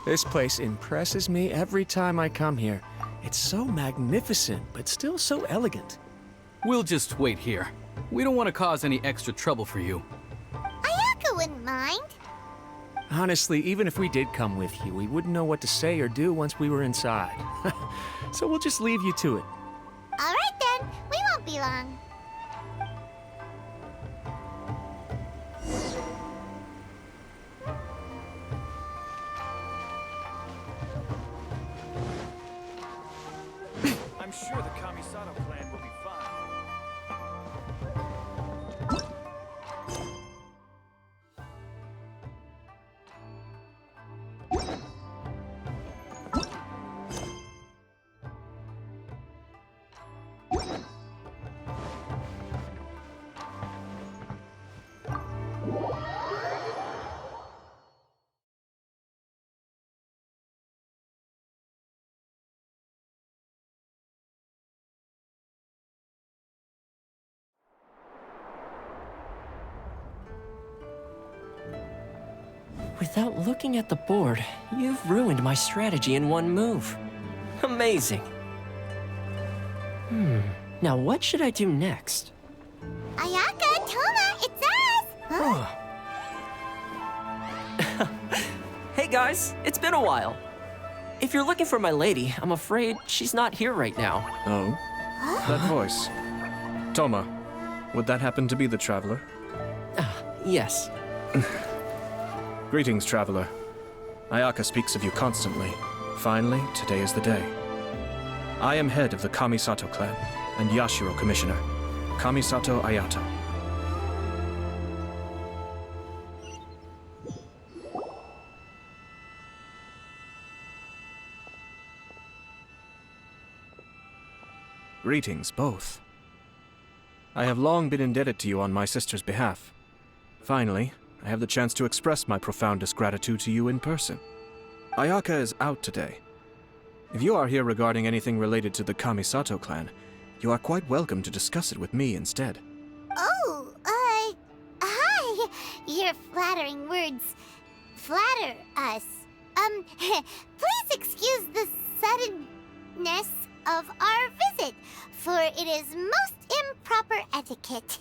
This place impresses me every time I come here. It's so magnificent, but still so elegant. We'll just wait here. We don't want to cause any extra trouble for you. Ayaka wouldn't mind. Honestly, even if we did come with you, we wouldn't know what to say or do once we were inside. So we'll just leave you to it. All right then, we won't be long. I'm sure the Kamisato clan will be fine. Without looking at the board, you've ruined my strategy in one move. Amazing. Now what should I do next? Ayaka, Toma, it's us! Huh? Hey guys, it's been a while. If you're looking for my lady, I'm afraid she's not here right now. Oh? That voice. Toma, would that happen to be the Traveler? Yes. Greetings, Traveler. Ayaka speaks of you constantly. Finally, today is the day. I am head of the Kamisato clan and Yashiro Commissioner, Kamisato Ayato. Greetings, both. I have long been indebted to you on my sister's behalf. Finally, I have the chance to express my profoundest gratitude to you in person. Ayaka is out today. If you are here regarding anything related to the Kamisato clan, you are quite welcome to discuss it with me instead. Oh, hi. Your flattering words flatter us. Please excuse the suddenness of our visit, for it is most improper etiquette.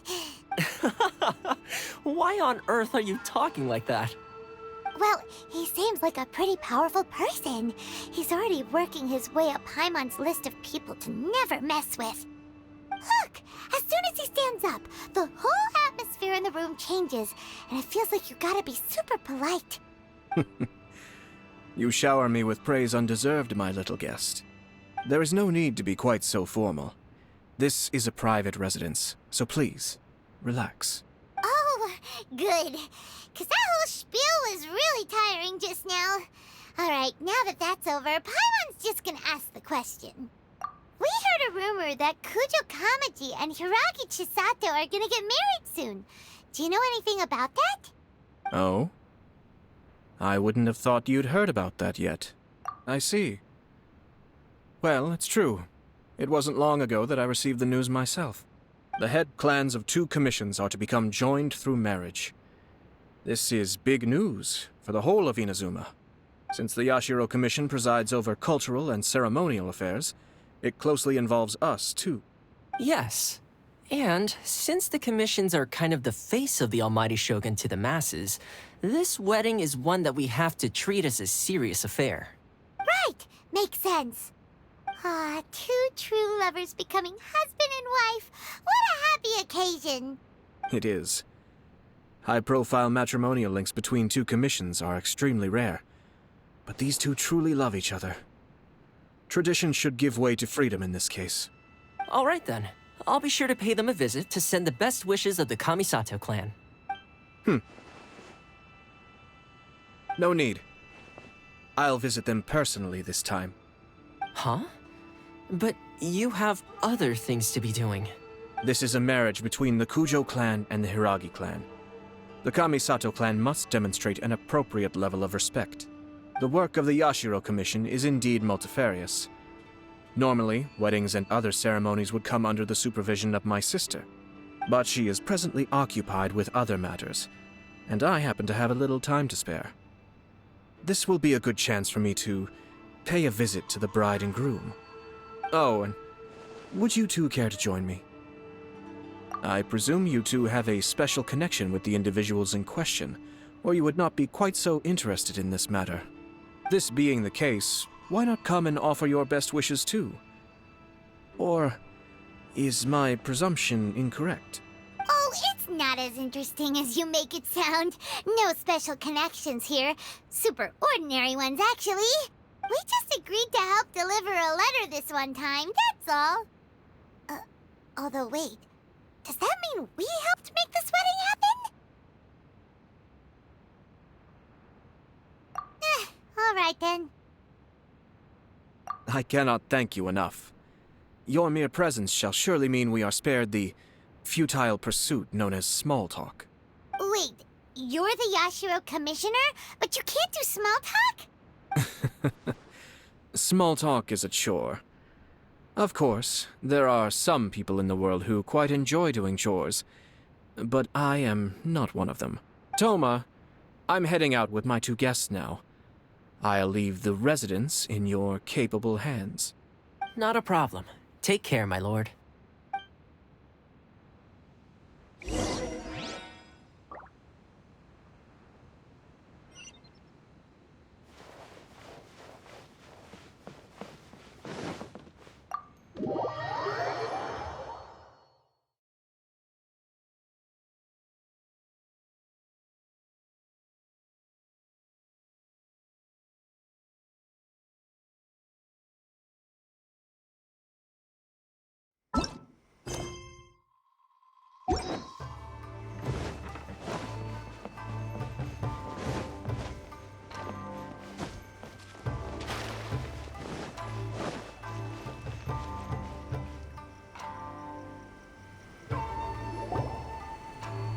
Why on earth are you talking like that? Well, he seems like a pretty powerful person. He's already working his way up Paimon's list of people to never mess with. Look! As soon as he stands up, the whole atmosphere in the room changes, and it feels like you gotta be super polite. You shower me with praise undeserved, my little guest. There is no need to be quite so formal. This is a private residence, so please, relax. Oh, good. 'Cause that whole spiel was really tiring just now. Alright, now that that's over, Paimon's just gonna ask the question. We heard a rumor that Kujo Kamaji and Hiragi Chisato are gonna get married soon. Do you know anything about that? Oh? I wouldn't have thought you'd heard about that yet. I see. Well, it's true. It wasn't long ago that I received the news myself. The head clans of 2 commissions are to become joined through marriage. This is big news for the whole of Inazuma. Since the Yashiro Commission presides over cultural and ceremonial affairs, it closely involves us, too. Yes. And since the commissions are kind of the face of the Almighty Shogun to the masses, this wedding is one that we have to treat as a serious affair. Right! Makes sense. Ah, 2 true lovers becoming husband and wife. What a happy occasion! It is. High-profile matrimonial links between 2 commissions are extremely rare. But these 2 truly love each other. Tradition should give way to freedom in this case. All right then. I'll be sure to pay them a visit to send the best wishes of the Kamisato clan. No need. I'll visit them personally this time. Huh? But you have other things to be doing. This is a marriage between the Kujo clan and the Hiragi clan. The Kamisato clan must demonstrate an appropriate level of respect. The work of the Yashiro Commission is indeed multifarious. Normally, weddings and other ceremonies would come under the supervision of my sister. But she is presently occupied with other matters, and I happen to have a little time to spare. This will be a good chance for me to pay a visit to the bride and groom. Oh, and would you two care to join me? I presume you two have a special connection with the individuals in question, or you would not be quite so interested in this matter. This being the case, why not come and offer your best wishes too? Or is my presumption incorrect? Oh, it's not as interesting as you make it sound. No special connections here. Super ordinary ones, actually. We just agreed to help deliver a letter this one time, that's all. Although wait, does that mean we helped make this wedding happen? All right then. I cannot thank you enough. Your mere presence shall surely mean we are spared the futile pursuit known as small talk. Wait, you're the Yashiro commissioner, but you can't do small talk? Small talk is a chore. Of course, there are some people in the world who quite enjoy doing chores, but I am not one of them. Toma, I'm heading out with my two guests now. I'll leave the residence in your capable hands. Not a problem. Take care, my lord.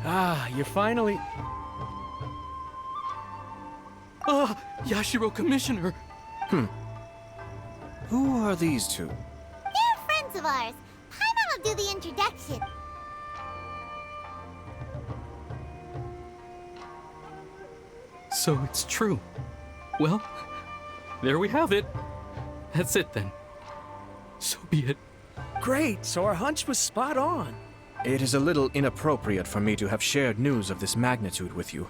Ah, you're finally... Ah, Yashiro Commissioner! Who are these two? They're friends of ours. Paimon will do the introduction. So it's true. Well, there we have it. That's it then. So be it. Great, so our hunch was spot on. It is a little inappropriate for me to have shared news of this magnitude with you,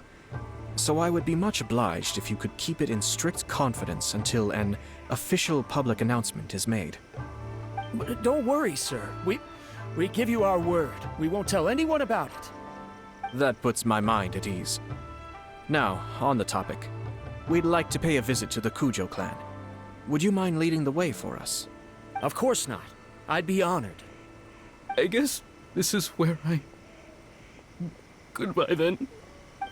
so I would be much obliged if you could keep it in strict confidence until an official public announcement is made. But don't worry, sir. We give you our word. We won't tell anyone about it. That puts my mind at ease. Now, on the topic. We'd like to pay a visit to the Kujo clan. Would you mind leading the way for us? Of course not. I'd be honored. I guess this is where I... Goodbye then.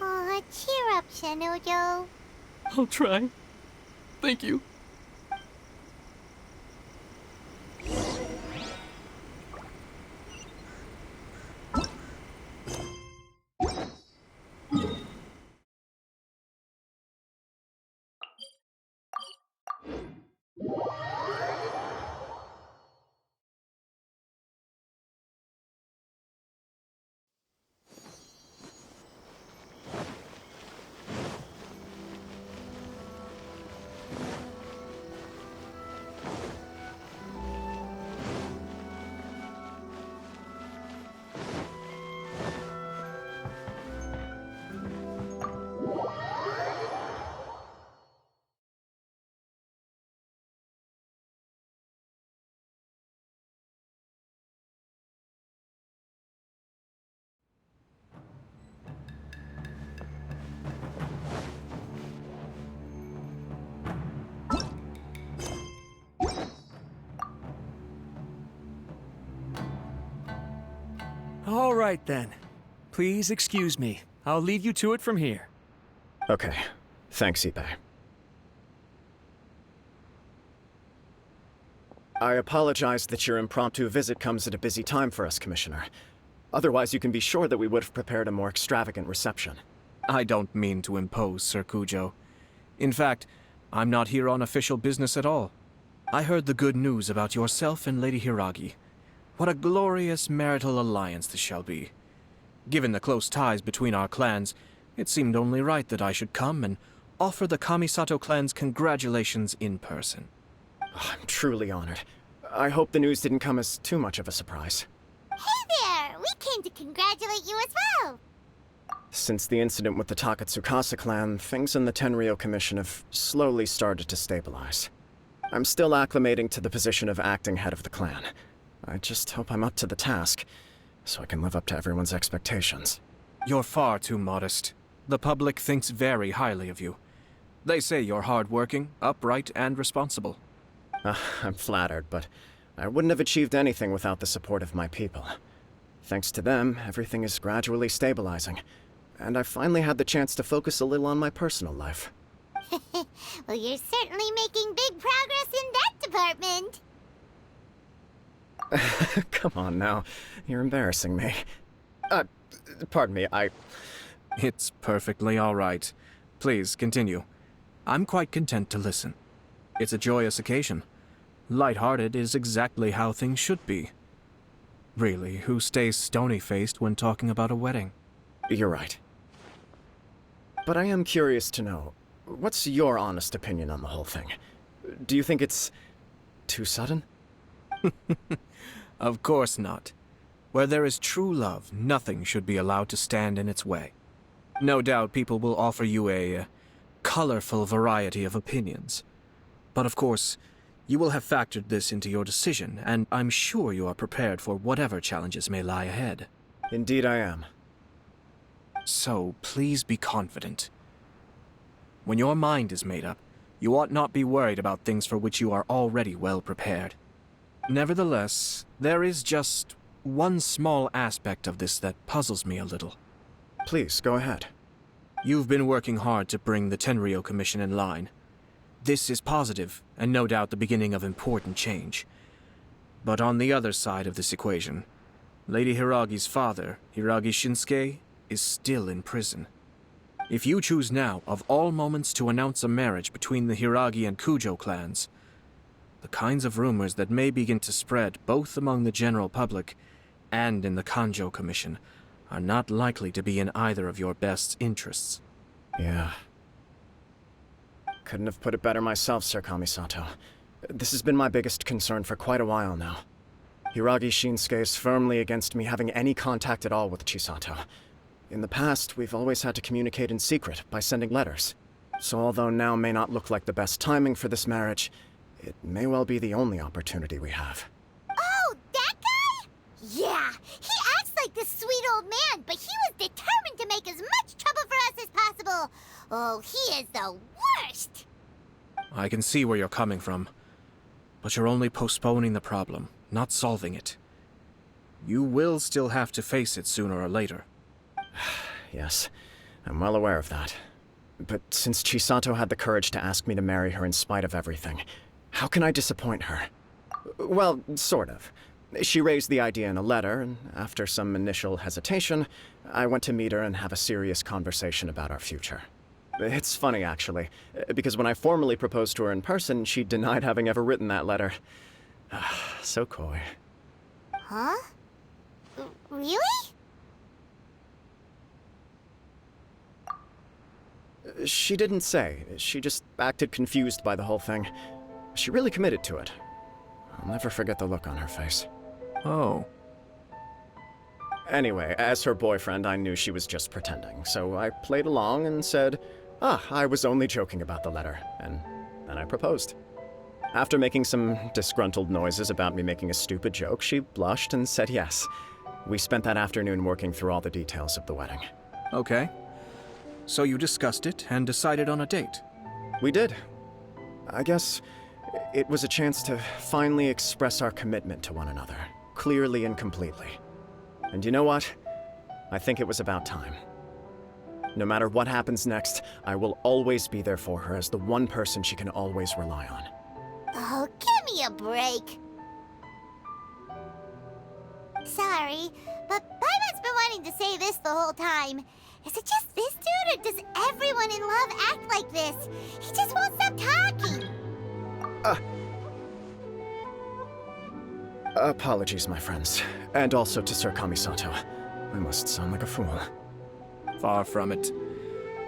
Aw, cheer up, Shanojo. I'll try. Thank you. All right, then. Please excuse me. I'll lead you to it from here. Okay. Thanks, Ippei. I apologize that your impromptu visit comes at a busy time for us, Commissioner. Otherwise, you can be sure that we would have prepared a more extravagant reception. I don't mean to impose, Sir Kujo. In fact, I'm not here on official business at all. I heard the good news about yourself and Lady Hiragi. What a glorious marital alliance this shall be. Given the close ties between our clans, it seemed only right that I should come and offer the Kamisato clan's congratulations in person. I'm truly honored. I hope the news didn't come as too much of a surprise. Hey there! We came to congratulate you as well! Since the incident with the Takatsukasa clan, things in the Tenryou Commission have slowly started to stabilize. I'm still acclimating to the position of acting head of the clan. I just hope I'm up to the task, so I can live up to everyone's expectations. You're far too modest. The public thinks very highly of you. They say you're hardworking, upright, and responsible. I'm flattered, but I wouldn't have achieved anything without the support of my people. Thanks to them, everything is gradually stabilizing, and I finally had the chance to focus a little on my personal life. Well, you're certainly making big progress in that department. Come on now, you're embarrassing me. Pardon me, It's perfectly all right. Please, continue. I'm quite content to listen. It's a joyous occasion. Light-hearted is exactly how things should be. Really, who stays stony-faced when talking about a wedding? You're right. But I am curious to know, what's your honest opinion on the whole thing? Do you think it's too sudden? Of course not. Where there is true love, nothing should be allowed to stand in its way. No doubt people will offer you a colorful variety of opinions. But of course, you will have factored this into your decision, and I'm sure you are prepared for whatever challenges may lie ahead. Indeed I am. So, please be confident. When your mind is made up, you ought not be worried about things for which you are already well prepared. Nevertheless, there is just one small aspect of this that puzzles me a little. Please, go ahead. You've been working hard to bring the Tenryou Commission in line. This is positive, and no doubt the beginning of important change. But on the other side of this equation, Lady Hiragi's father, Hiragi Shinsuke, is still in prison. If you choose now, of all moments, to announce a marriage between the Hiragi and Kujo clans, the kinds of rumors that may begin to spread both among the general public and in the Kanjo Commission are not likely to be in either of your best interests. Yeah. Couldn't have put it better myself, Sir Kamisato. This has been my biggest concern for quite a while now. Hiragi Shinsuke is firmly against me having any contact at all with Chisato. In the past, we've always had to communicate in secret by sending letters. So although now may not look like the best timing for this marriage, it may well be the only opportunity we have. Oh, that guy? Yeah, he acts like this sweet old man, but he was determined to make as much trouble for us as possible. Oh, he is the worst! I can see where you're coming from, but you're only postponing the problem, not solving it. You will still have to face it sooner or later. Yes, I'm well aware of that. But since Chisato had the courage to ask me to marry her in spite of everything, how can I disappoint her? Well, sort of. She raised the idea in a letter, and after some initial hesitation, I went to meet her and have a serious conversation about our future. It's funny, actually, because when I formally proposed to her in person, she denied having ever written that letter. So coy. Huh? Really? She didn't say. She just acted confused by the whole thing. She really committed to it. I'll never forget the look on her face. Oh. Anyway, as her boyfriend, I knew she was just pretending, so I played along and said, I was only joking about the letter, and then I proposed. After making some disgruntled noises about me making a stupid joke, she blushed and said yes. We spent that afternoon working through all the details of the wedding. Okay. So you discussed it and decided on a date? We did. I guess it was a chance to finally express our commitment to one another, clearly and completely. And you know what? I think it was about time. No matter what happens next, I will always be there for her as the one person she can always rely on. Oh, give me a break. Sorry, but Paimon's been wanting to say this the whole time. Is it just this dude, or does everyone in love act like this? He just won't stop talking. Apologies, my friends. And also to Sir Kamisato. I must sound like a fool. Far from it.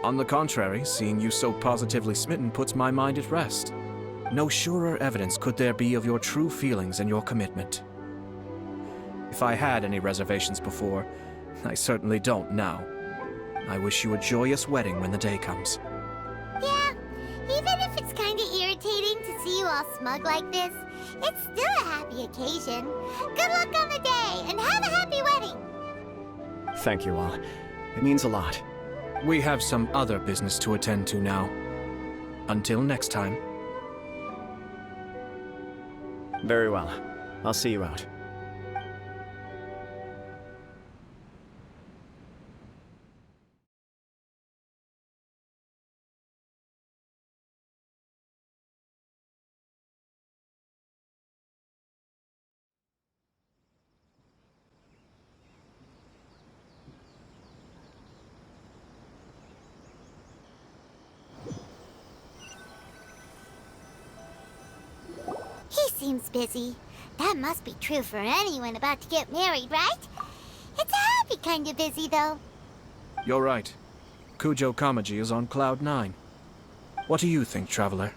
On the contrary, seeing you so positively smitten puts my mind at rest. No surer evidence could there be of your true feelings and your commitment. If I had any reservations before, I certainly don't now. I wish you a joyous wedding when the day comes. Yeah, even if it's kinda irritating to see you all smug like this, it's still a happy occasion. Good luck on the day, and have a happy wedding! Thank you all. It means a lot. We have some other business to attend to now. Until next time. Very well. I'll see you out. He seems busy. That must be true for anyone about to get married, right? It's a happy kind of busy, though. You're right. Kujo Kamaji is on Cloud 9. What do you think, Traveler?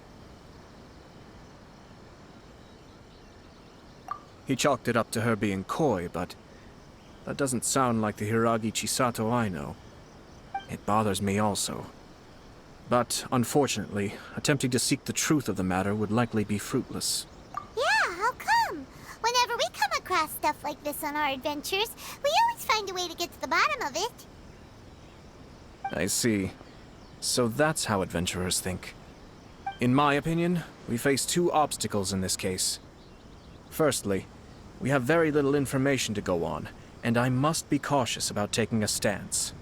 He chalked it up to her being coy, but that doesn't sound like the Hiragi Chisato I know. It bothers me also. But, unfortunately, attempting to seek the truth of the matter would likely be fruitless. Yeah, how come? Whenever we come across stuff like this on our adventures, we always find a way to get to the bottom of it. I see. So that's how adventurers think. In my opinion, we face two obstacles in this case. Firstly, we have very little information to go on, and I must be cautious about taking a stance.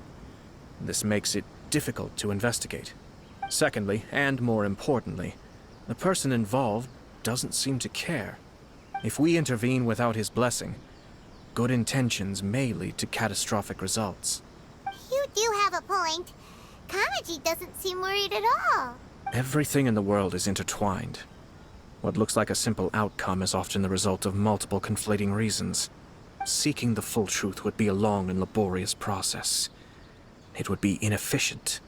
This makes it difficult to investigate. Secondly, and more importantly, the person involved doesn't seem to care. If we intervene without his blessing, good intentions may lead to catastrophic results. You do have a point. Kamaji doesn't seem worried at all. Everything in the world is intertwined. What looks like a simple outcome is often the result of multiple conflating reasons. Seeking the full truth would be a long and laborious process. It would be inefficient.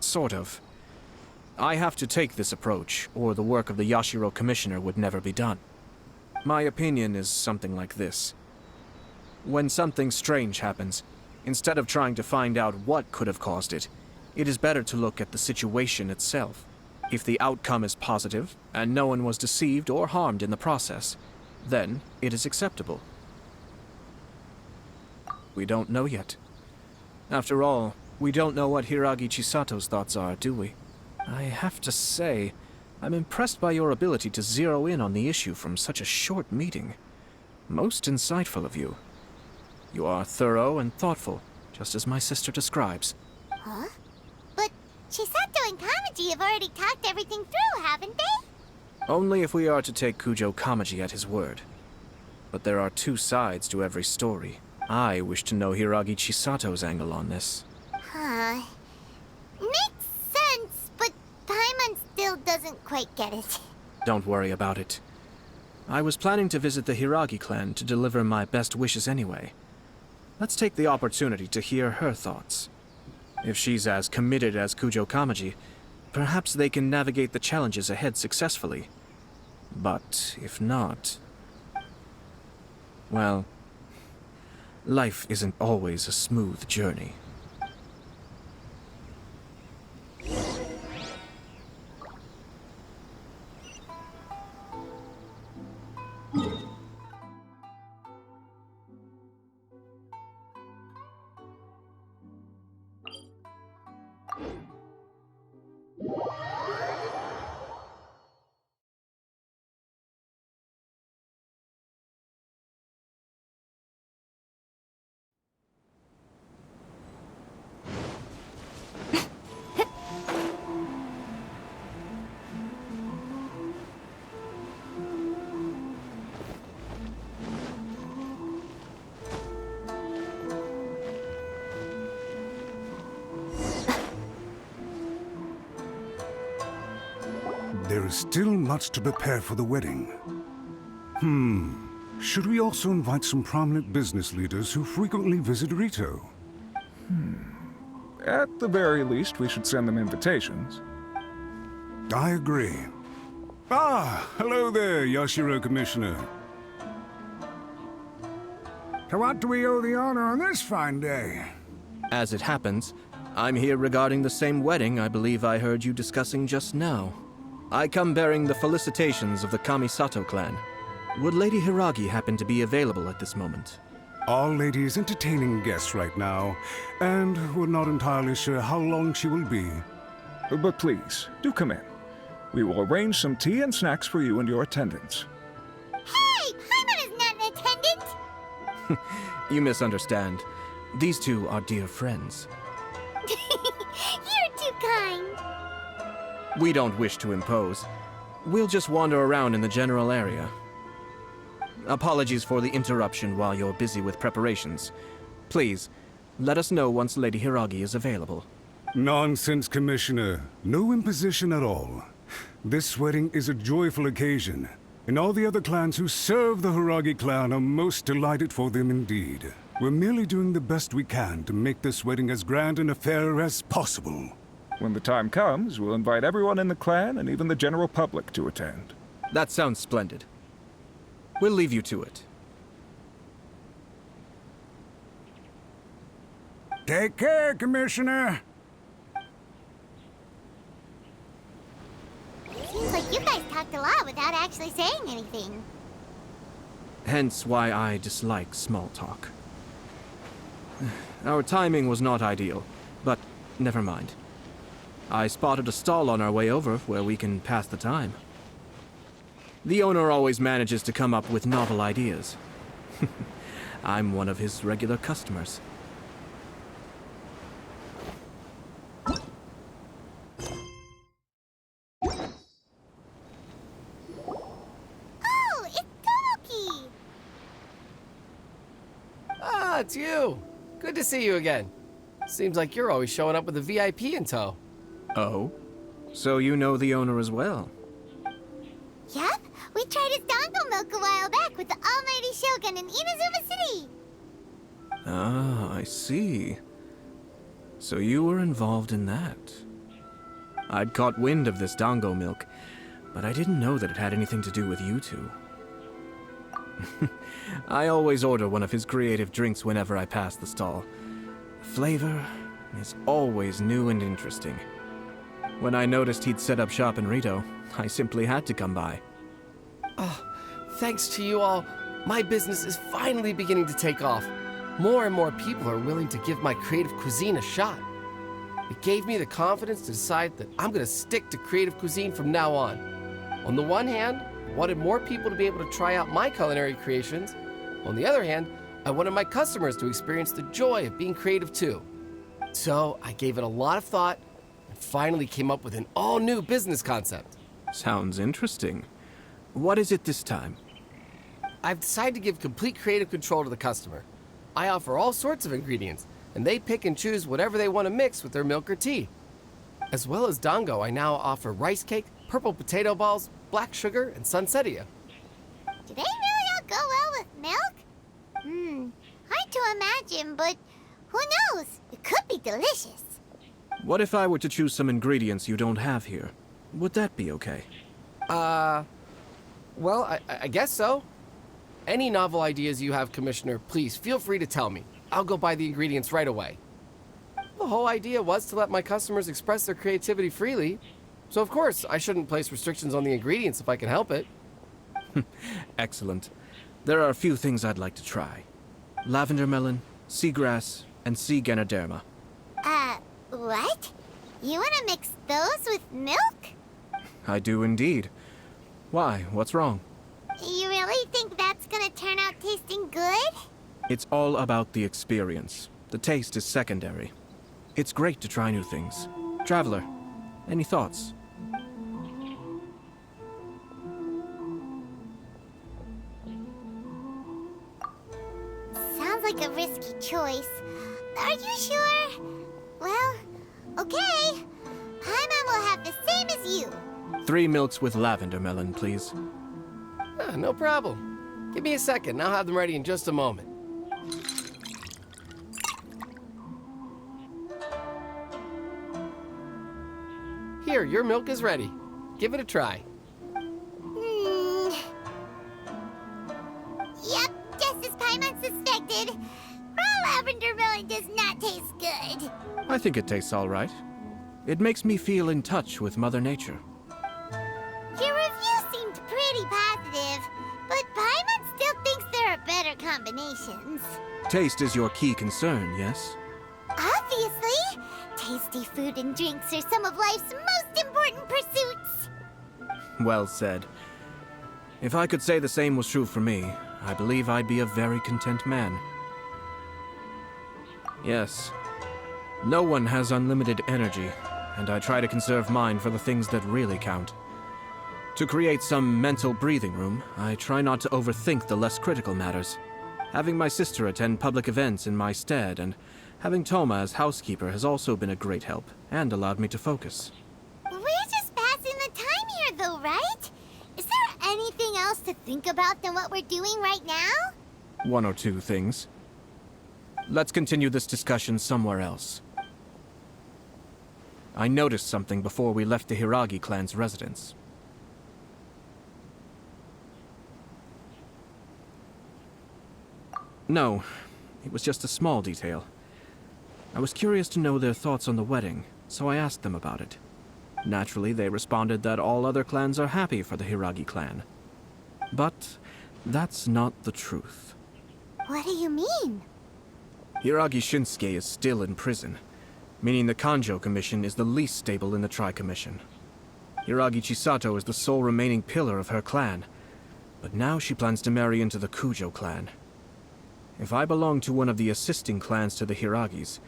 Sort of. I have to take this approach, or the work of the Yashiro Commissioner would never be done. My opinion is something like this. When something strange happens, instead of trying to find out what could have caused it, it is better to look at the situation itself. If the outcome is positive, and no one was deceived or harmed in the process, then it is acceptable. We don't know yet. After all, we don't know what Hiragi Chisato's thoughts are, do we? I have to say, I'm impressed by your ability to zero in on the issue from such a short meeting. Most insightful of you. You are thorough and thoughtful, just as my sister describes. Huh? But Chisato and Kamaji have already talked everything through, haven't they? Only if we are to take Kujo Kamaji at his word. But there are two sides to every story. I wish to know Hiragi Chisato's angle on this. Huh. Makes sense, but Paimon still doesn't quite get it. Don't worry about it. I was planning to visit the Hiragi clan to deliver my best wishes anyway. Let's take the opportunity to hear her thoughts. If she's as committed as Kujo Kamaji, perhaps they can navigate the challenges ahead successfully. But if not... well, life isn't always a smooth journey. There is still much to prepare for the wedding. Should we also invite some prominent business leaders who frequently visit Rito? at the very least, we should send them invitations. I agree. Ah, hello there, Yashiro Commissioner. To what do we owe the honor on this fine day? As it happens, I'm here regarding the same wedding I believe I heard you discussing just now. I come bearing the felicitations of the Kamisato clan. Would Lady Hiragi happen to be available at this moment? Our lady is entertaining guests right now, and we're not entirely sure how long she will be. But please, do come in. We will arrange some tea and snacks for you and your attendants. Hey, Paimon is not an attendant! You misunderstand. These two are dear friends. You're too kind. We don't wish to impose. We'll just wander around in the general area. Apologies for the interruption while you're busy with preparations. Please, let us know once Lady Hiragi is available. Nonsense, Commissioner. No imposition at all. This wedding is a joyful occasion, and all the other clans who serve the Hiragi clan are most delighted for them indeed. We're merely doing the best we can to make this wedding as grand an affair as possible. When the time comes, we'll invite everyone in the clan and even the general public to attend. That sounds splendid. We'll leave you to it. Take care, Commissioner. Seems like you guys talked a lot without actually saying anything. Hence why I dislike small talk. Our timing was not ideal, but never mind. I spotted a stall on our way over where we can pass the time. The owner always manages to come up with novel ideas. I'm one of his regular customers. Oh, it's Tomoki! Ah, it's you. Good to see you again. Seems like you're always showing up with a VIP in tow. Oh? So you know the owner as well? Yep, we tried his dango milk a while back with the Almighty Shogun in Inazuma City. Ah, I see. So you were involved in that. I'd caught wind of this dango milk, but I didn't know that it had anything to do with you two. I always order one of his creative drinks whenever I pass the stall. The flavor is always new and interesting. When I noticed he'd set up shop in Rito, I simply had to come by. Oh, thanks to you all, my business is finally beginning to take off. More and more people are willing to give my creative cuisine a shot. It gave me the confidence to decide that I'm going to stick to creative cuisine from now on. On the one hand, I wanted more people to be able to try out my culinary creations. On the other hand, I wanted my customers to experience the joy of being creative too. So I gave it a lot of thought and finally came up with an all-new business concept. Sounds interesting. What is it this time? I've decided to give complete creative control to the customer. I offer all sorts of ingredients, and they pick and choose whatever they want to mix with their milk or tea. As well as dango, I now offer rice cake, purple potato balls, black sugar, and sunsettia. Do they really all go well with milk? Hard to imagine, but who knows? It could be delicious. What if I were to choose some ingredients you don't have here? Would that be okay? Well, I guess so. Any novel ideas you have, Commissioner, please feel free to tell me. I'll go buy the ingredients right away. The whole idea was to let my customers express their creativity freely. So of course, I shouldn't place restrictions on the ingredients if I can help it. Excellent. There are a few things I'd like to try. Lavender melon, seagrass, and sea ganoderma. What? You want to mix those with milk? I do indeed. Why? What's wrong? You really think that's gonna turn out tasting good? It's all about the experience. The taste is secondary. It's great to try new things. Traveler, any thoughts? Sounds like a risky choice. Are you sure? Well, okay. Paimon will have the same as you. 3 milks with lavender melon, please. No problem. Give me a second, I'll have them ready in just a moment. Here, your milk is ready. Give it a try. Yep, just as Paimon suspected. Raw lavender melon does not taste good. I think it tastes all right. It makes me feel in touch with Mother Nature. Your review seemed pretty positive, but Paimon still thinks there are better combinations. Taste is your key concern, yes? Obviously! Tasty food and drinks are some of life's most important pursuits. Well said. If I could say the same was true for me, I believe I'd be a very content man. Yes. No one has unlimited energy, and I try to conserve mine for the things that really count. To create some mental breathing room, I try not to overthink the less critical matters. Having my sister attend public events in my stead and having Toma as housekeeper has also been a great help and allowed me to focus. We're just passing the time here though, right? Is there anything else to think about than what we're doing right now? One or two things. Let's continue this discussion somewhere else. I noticed something before we left the Hiragi clan's residence. No, it was just a small detail. I was curious to know their thoughts on the wedding, so I asked them about it. Naturally, they responded that all other clans are happy for the Hiragi clan. But that's not the truth. What do you mean? Hiragi Shinsuke is still in prison, meaning the Kanjo Commission is the least stable in the Tri-Commission. Hiragi Chisato is the sole remaining pillar of her clan, but now she plans to marry into the Kujo clan. If I belonged to one of the assisting clans to the Hiragis,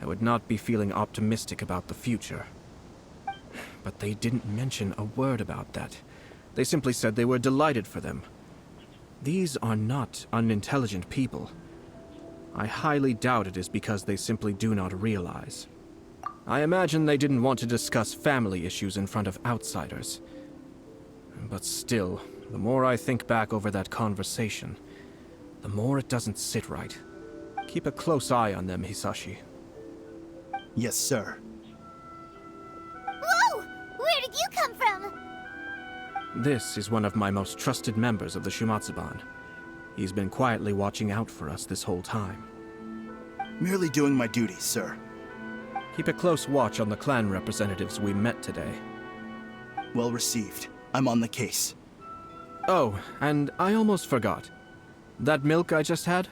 I would not be feeling optimistic about the future. But they didn't mention a word about that. They simply said they were delighted for them. These are not unintelligent people. I highly doubt it is because they simply do not realize. I imagine they didn't want to discuss family issues in front of outsiders. But still, the more I think back over that conversation, the more it doesn't sit right. Keep a close eye on them, Hisashi. Yes, sir. Whoa! Where did you come from? This is one of my most trusted members of the Shumatsuban. He's been quietly watching out for us this whole time. Merely doing my duty, sir. Keep a close watch on the clan representatives we met today. Well received. I'm on the case. Oh, and I almost forgot. That milk I just had?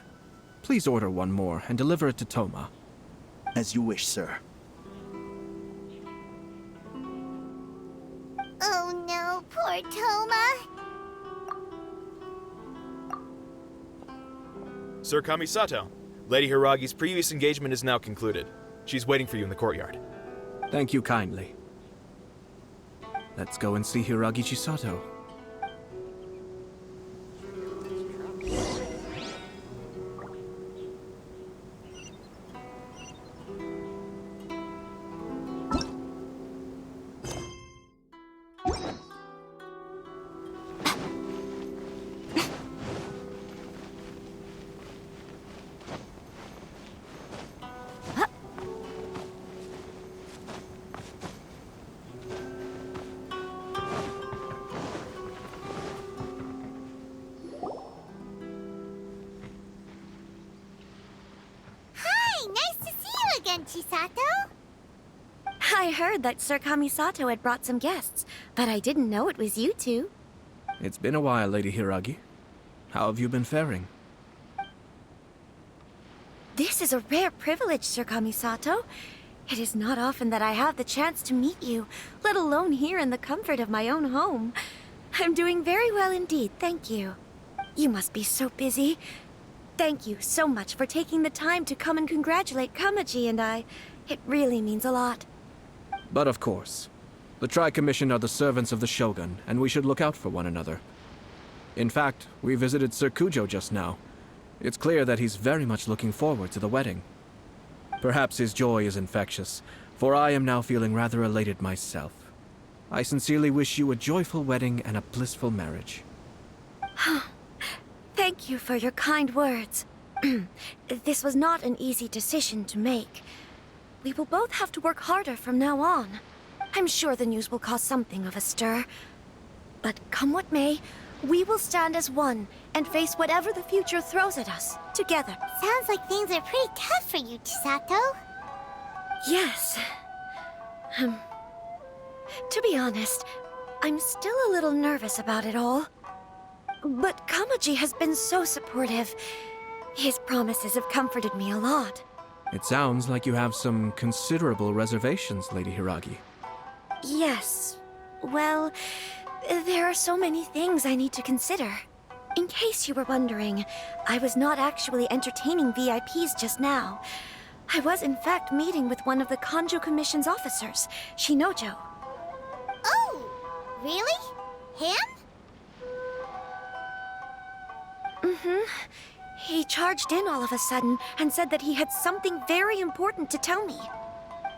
Please order one more and deliver it to Toma. As you wish, sir. Oh no, poor Toma. Sir Kamisato, Lady Hiragi's previous engagement is now concluded. She's waiting for you in the courtyard. Thank you kindly. Let's go and see Hiragi Chisato. Chisato? I heard that Sir Kamisato had brought some guests, but I didn't know it was you two. It's been a while, Lady Hiragi. How have you been faring? This is a rare privilege, Sir Kamisato. It is not often that I have the chance to meet you, let alone here in the comfort of my own home. I'm doing very well indeed, thank you. You must be so busy. Thank you so much for taking the time to come and congratulate Kamaji and I. It really means a lot. But of course. The Tri-Commission are the servants of the Shogun, and we should look out for one another. In fact, we visited Sir Kujo just now. It's clear that he's very much looking forward to the wedding. Perhaps his joy is infectious, for I am now feeling rather elated myself. I sincerely wish you a joyful wedding and a blissful marriage. Thank you for your kind words. This was not an easy decision to make. We will both have to work harder from now on. I'm sure the news will cause something of a stir. But come what may, we will stand as one and face whatever the future throws at us, together. Sounds like things are pretty tough for you, Chisato. Yes. To be honest, I'm still a little nervous about it all. But Kamaji has been so supportive. His promises have comforted me a lot. It sounds like you have some considerable reservations, Lady Hiragi. Yes. Well, there are so many things I need to consider. In case you were wondering, I was not actually entertaining VIPs just now. I was in fact meeting with one of the Kanjo Commission's officers, Shinojo. Oh, really? Him? Mm-hmm. He charged in all of a sudden and said that he had something very important to tell me.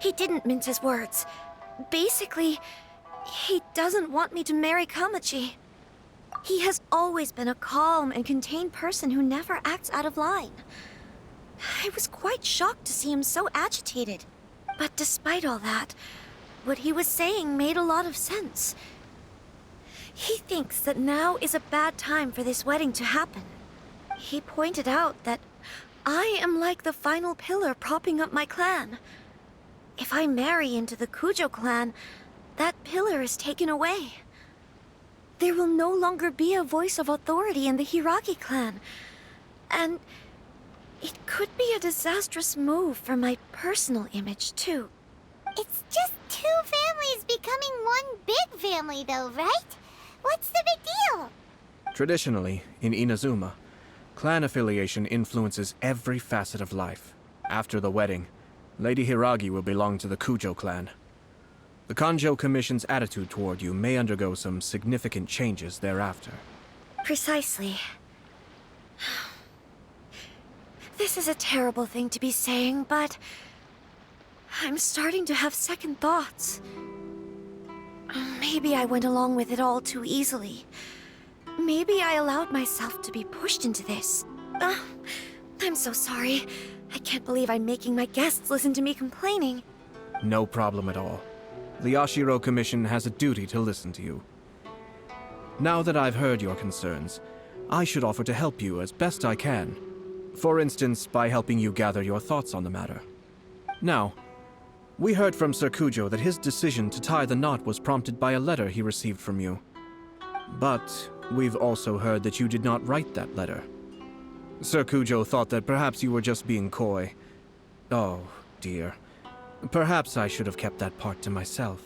He didn't mince his words. Basically, he doesn't want me to marry Kamaji. He has always been a calm and contained person who never acts out of line. I was quite shocked to see him so agitated. But despite all that, what he was saying made a lot of sense. He thinks that now is a bad time for this wedding to happen. He pointed out that I am like the final pillar propping up my clan. If I marry into the Kujo clan, that pillar is taken away. There will no longer be a voice of authority in the Hiragi clan. And it could be a disastrous move for my personal image, too. It's just two families becoming one big family, though, right? What's the big deal? Traditionally, in Inazuma, clan affiliation influences every facet of life. After the wedding, Lady Hiragi will belong to the Kujo clan. The Kanjo Commission's attitude toward you may undergo some significant changes thereafter. Precisely. This is a terrible thing to be saying, but I'm starting to have second thoughts. Maybe I went along with it all too easily. Maybe I allowed myself to be pushed into this. I'm so sorry. I can't believe I'm making my guests listen to me complaining. No problem at all. The Yashiro Commission has a duty to listen to you. Now that I've heard your concerns, I should offer to help you as best I can. For instance, by helping you gather your thoughts on the matter. Now, we heard from Sir Kujo that his decision to tie the knot was prompted by a letter he received from you. But we've also heard that you did not write that letter. Sir Kujo thought that perhaps you were just being coy. Oh, dear. Perhaps I should have kept that part to myself.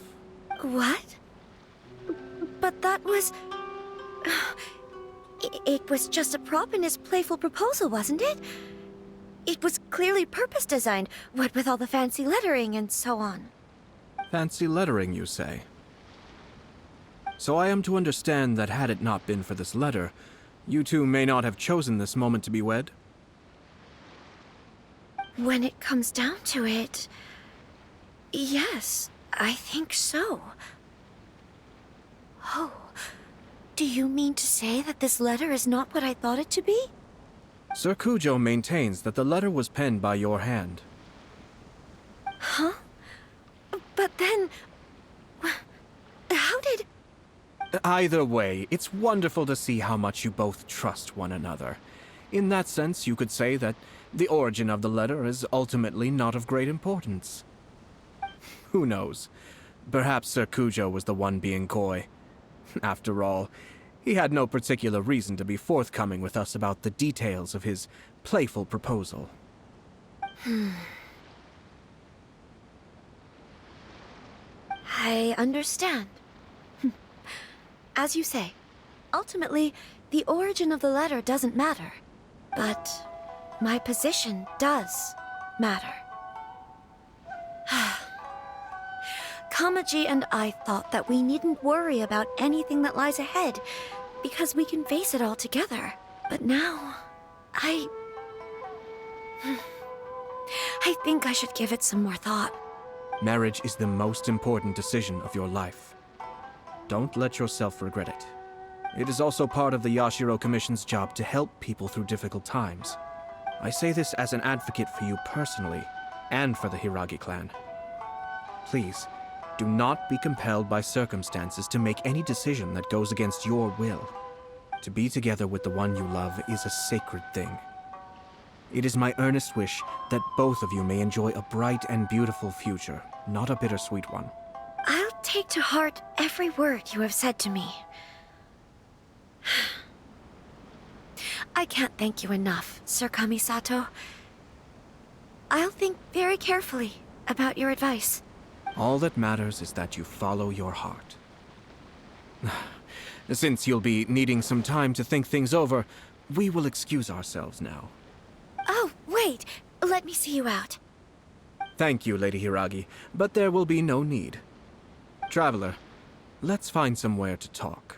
What? But that was... It was just a prop in his playful proposal, wasn't it? It was clearly purpose-designed, what with all the fancy lettering and so on. Fancy lettering, you say? So I am to understand that had it not been for this letter, you two may not have chosen this moment to be wed? When it comes down to it... yes, I think so. Oh, do you mean to say that this letter is not what I thought it to be? Sir Kujo maintains that the letter was penned by your hand. Huh? But then... how did... Either way, it's wonderful to see how much you both trust one another. In that sense, you could say that the origin of the letter is ultimately not of great importance. Who knows? Perhaps Sir Kujo was the one being coy. After all, he had no particular reason to be forthcoming with us about the details of his playful proposal. I understand. As you say, ultimately, the origin of the letter doesn't matter. But my position does matter. Kamaji and I thought that we needn't worry about anything that lies ahead, because we can face it all together. But now, I think I should give it some more thought. Marriage is the most important decision of your life. Don't let yourself regret it. It is also part of the Yashiro Commission's job to help people through difficult times. I say this as an advocate for you personally, and for the Hiragi clan. Please, Do not be compelled by circumstances to make any decision that goes against your will. To be together with the one you love is a sacred thing. It is my earnest wish that both of you may enjoy a bright and beautiful future, not a bittersweet one. I'll take to heart every word you have said to me. I can't thank you enough, Sir Kamisato. I'll think very carefully about your advice. All that matters is that you follow your heart. Since you'll be needing some time to think things over, we will excuse ourselves now. Oh, wait! Let me see you out. Thank you, Lady Hiragi, but there will be no need. Traveler, let's find somewhere to talk.